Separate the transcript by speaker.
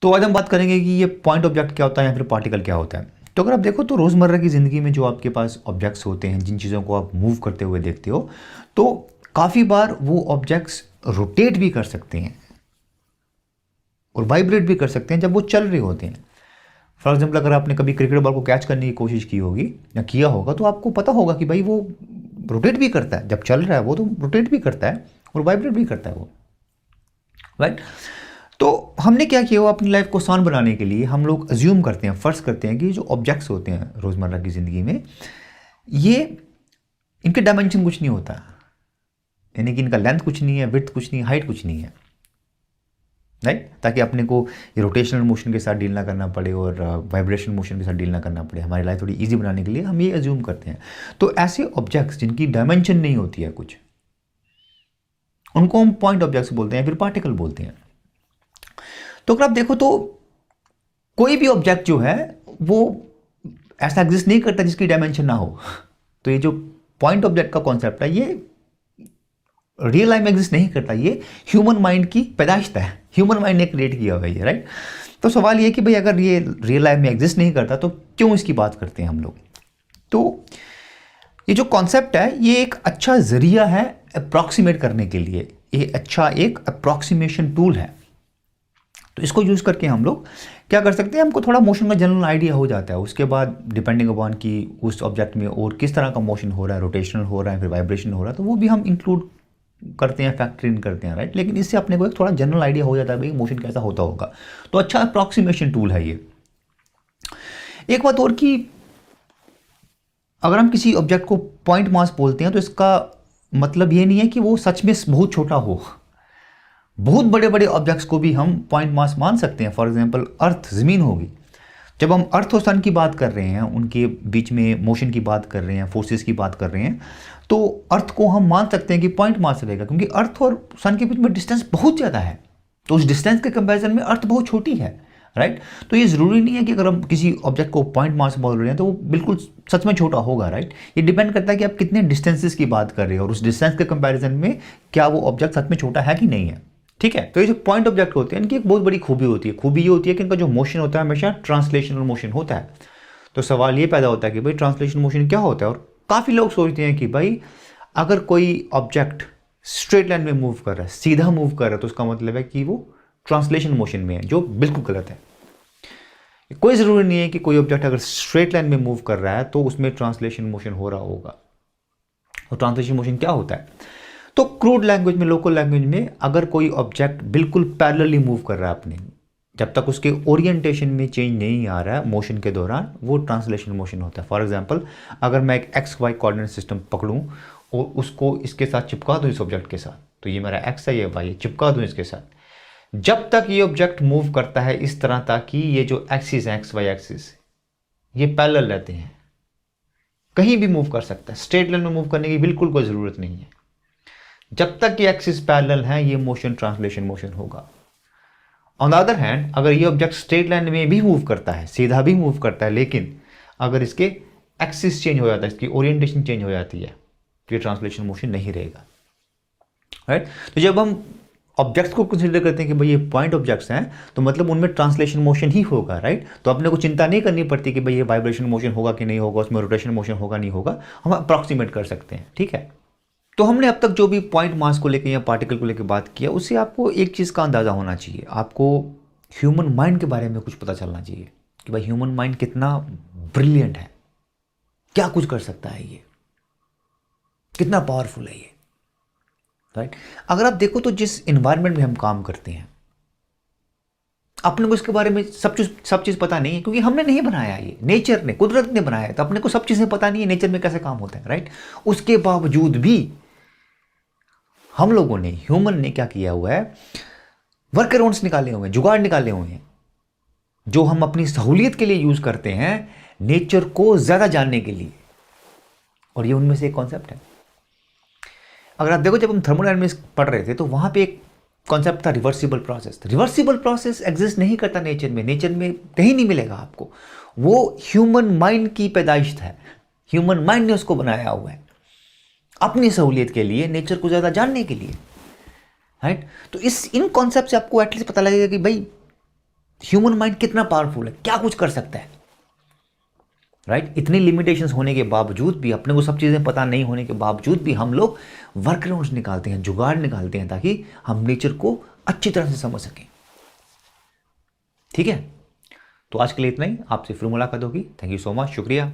Speaker 1: तो आज हम बात करेंगे कि ये पॉइंट ऑब्जेक्ट क्या होता है या फिर पार्टिकल क्या होता है। तो अगर आप देखो तो रोज़मर्रा की ज़िंदगी में जो आपके पास ऑब्जेक्ट्स होते हैं, जिन चीज़ों को आप मूव करते हुए देखते हो, तो काफ़ी बार वो ऑब्जेक्ट्स रोटेट भी कर सकते हैं और वाइब्रेट भी कर सकते हैं जब वो चल रहे होते हैं। फॉर एग्जाम्पल, अगर आपने कभी क्रिकेट बॉल को कैच करने की कोशिश की होगी या किया होगा तो आपको पता होगा कि भाई वो रोटेट भी करता है, जब चल रहा है वो तो रोटेट भी करता है और वाइब्रेट भी करता है वो, राइट। तो हमने क्या किया, वो अपनी लाइफ को आसान बनाने के लिए हम लोग अज्यूम करते हैं, फ़र्ज़ करते हैं कि जो ऑब्जेक्ट्स होते हैं रोज़मर्रा की ज़िंदगी में, ये इनके डायमेंशन कुछ नहीं होता, यानी कि इनका लेंथ कुछ नहीं है, विड्थ कुछ नहीं है, हाइट कुछ नहीं है, राइट। ताकि अपने को ये रोटेशनल मोशन के साथ डील ना करना पड़े और वाइब्रेशन मोशन के साथ डील ना करना पड़े, हमारी लाइफ थोड़ी ईजी बनाने के लिए हम ये अज्यूम करते हैं। तो ऐसे ऑब्जेक्ट्स जिनकी डायमेंशन नहीं होती है कुछ, उनको हम पॉइंट ऑब्जेक्ट्स बोलते हैं, फिर पार्टिकल बोलते हैं। तो अगर आप देखो तो कोई भी ऑब्जेक्ट जो है वो ऐसा एग्जिस्ट नहीं करता जिसकी डायमेंशन ना हो। तो ये जो पॉइंट ऑब्जेक्ट का कॉन्सेप्ट है, ये रियल लाइफ में एग्जिस्ट नहीं करता, ये ह्यूमन माइंड की पैदाइश है, ह्यूमन माइंड ने क्रिएट किया हुआ है, राइट। तो सवाल ये कि भाई अगर ये रियल लाइफ में एग्जिस्ट नहीं करता तो क्यों इसकी बात करते हैं हम लोग। तो ये जो कॉन्सेप्ट है ये एक अच्छा जरिया है अप्रॉक्सीमेट करने के लिए, ये अच्छा एक अप्रॉक्सीमेशन टूल है। तो इसको यूज़ करके हम लोग क्या कर सकते हैं, हमको थोड़ा मोशन का जनरल आइडिया हो जाता है। उसके बाद डिपेंडिंग अपॉन कि उस ऑब्जेक्ट में और किस तरह का मोशन हो रहा है, रोटेशनल हो रहा है, फिर वाइब्रेशन हो रहा है, तो वो भी हम इंक्लूड करते हैं, फैक्टर इन करते हैं, राइट। लेकिन इससे अपने को एक थोड़ा जनरल आइडिया हो जाता है भाई मोशन कैसा होता होगा। तो अच्छा अप्रॉक्सीमेशन टूल है ये। एक बात और कि अगर हम किसी ऑब्जेक्ट को पॉइंट मास बोलते हैं तो इसका मतलब ये नहीं है कि वो सच में बहुत छोटा हो। बहुत बड़े बड़े ऑब्जेक्ट्स को भी हम पॉइंट मास मान सकते हैं। फॉर एग्जांपल, अर्थ, ज़मीन होगी, जब हम अर्थ और सन की बात कर रहे हैं, उनके बीच में मोशन की बात कर रहे हैं, फोर्सेस की बात कर रहे हैं, तो अर्थ को हम मान सकते हैं कि पॉइंट मास रहेगा, क्योंकि अर्थ और सन के बीच में डिस्टेंस बहुत ज़्यादा है। तो उस डिस्टेंस के कंपैरिजन में अर्थ बहुत छोटी है, राइट। तो ये ज़रूरी नहीं है कि अगर हम किसी ऑब्जेक्ट को पॉइंट मास बोल रहे हैं तो वो बिल्कुल सच में छोटा होगा, राइट। ये डिपेंड करता है कि आप कितने डिस्टेंसेस की बात कर रहे हो और उस डिस्टेंस के कंपैरिजन में क्या वो ऑब्जेक्ट सच में छोटा है कि नहीं है, ठीक है। तो ये जो पॉइंट ऑब्जेक्ट होते हैं, इनकी एक बहुत बड़ी खूबी होती है। खूबी ये होती है कि इनका जो मोशन होता है हमेशा ट्रांसलेशनल मोशन होता है। तो सवाल ये पैदा होता है कि भाई ट्रांसलेशनल मोशन क्या होता है। और काफ़ी लोग सोचते हैं कि भाई अगर कोई ऑब्जेक्ट स्ट्रेट लाइन में मूव कर रहा है, सीधा मूव कर रहा है, तो उसका मतलब है कि वो ट्रांसलेशन मोशन में है, जो बिल्कुल गलत है। कोई ज़रूरी नहीं है कि कोई ऑब्जेक्ट अगर स्ट्रेट लाइन में मूव कर रहा है तो उसमें ट्रांसलेशन मोशन हो रहा होगा। और ट्रांसलेशन मोशन क्या होता है, तो क्रूड लैंग्वेज में, लोकल लैंग्वेज में, अगर कोई ऑब्जेक्ट बिल्कुल पैरेलली मूव कर रहा है अपने, जब तक उसके ओरिएंटेशन में चेंज नहीं आ रहा है मोशन के दौरान, वो ट्रांसलेशन मोशन होता है। फॉर एग्जांपल, अगर मैं एक एक्स वाई कोऑर्डिनेट सिस्टम पकड़ूं और उसको इसके साथ चिपका दूं, इस ऑब्जेक्ट के साथ, तो ये मेरा एक्स है, ये वाई है, चिपका दूं इसके साथ, जब तक ये ऑब्जेक्ट मूव करता है इस तरह ताकि ये जो एक्सिस है, एक्स वाई एक्सिस, ये पैरेलल रहते हैं, कहीं भी मूव कर सकता है, स्ट्रेट लाइन में मूव करने की बिल्कुल कोई ज़रूरत नहीं है। जब तक ये एक्सिस पैरेलल है, ये मोशन ट्रांसलेशन मोशन होगा। ऑन द अदर हैंड, अगर ये ऑब्जेक्ट स्ट्रेट लाइन में भी मूव करता है, सीधा भी मूव करता है, लेकिन अगर इसके एक्सिस चेंज हो जाता है, इसकी ओरिएंटेशन चेंज हो जाती है, तो ये ट्रांसलेशन मोशन नहीं रहेगा, राइट। तो जब हम ऑब्जेक्ट्स को कंसीडर करते हैं कि भाई ये पॉइंट ऑब्जेक्ट्स हैं, तो मतलब उनमें ट्रांसलेशन मोशन ही होगा, राइट। तो अपने को चिंता नहीं करनी पड़ती कि भाई ये वाइब्रेशन मोशन होगा कि नहीं होगा, उसमें रोटेशन मोशन होगा नहीं होगा, हम अप्रॉक्सीमेट कर सकते हैं, ठीक है। तो हमने अब तक जो भी पॉइंट मास को लेकर या पार्टिकल को लेकर बात किया, उससे आपको एक चीज़ का अंदाज़ा होना चाहिए, आपको ह्यूमन माइंड के बारे में कुछ पता चलना चाहिए कि भाई ह्यूमन माइंड कितना ब्रिलियंट है, क्या कुछ कर सकता है, ये कितना पावरफुल है ये, राइट। अगर आप देखो तो जिस इन्वायरमेंट में हम काम करते हैं, अपने को इसके बारे में सब चीज़ पता नहीं है, क्योंकि हमने नहीं बनाया, ये नेचर ने, कुदरत ने बनाया है, तो अपने को सब चीज़ें पता नहीं है नेचर में कैसे काम होता है, राइट। उसके बावजूद भी हम लोगों ने, ह्यूमन ने क्या किया हुआ है, वर्क अराउंड्स निकाले हुए हैं, जुगाड़ निकाले हुए हैं, जो हम अपनी सहूलियत के लिए यूज़ करते हैं, नेचर को ज़्यादा जानने के लिए। और ये उनमें से एक कॉन्सेप्ट है। अगर आप देखो, जब हम थर्मोडायनामिक्स पढ़ रहे थे तो वहाँ पे एक कॉन्सेप्ट था reversible process. Reversible process exist नहीं करता नेचर में, नेचर में कहीं नहीं मिलेगा आपको। वो ह्यूमन माइंड की पैदाइश है, ह्यूमन माइंड ने उसको बनाया हुआ है अपनी सहूलियत के लिए, नेचर को ज़्यादा जानने के लिए, राइट। तो इन कॉन्सेप्ट से आपको एटलीस्ट पता लगेगा कि भाई ह्यूमन माइंड कितना पावरफुल है, क्या कुछ कर सकता है, राइट। इतनी लिमिटेशंस होने के बावजूद भी, अपने को सब चीज़ें पता नहीं होने के बावजूद भी हम लोग वर्कअराउंड्स निकालते हैं, जुगाड़ निकालते हैं, ताकि हम नेचर को अच्छी तरह से समझ सकें। ठीक है, तो आज के लिए इतना ही, आपसे फिर मुलाकात होगी। थैंक यू सो मच, शुक्रिया।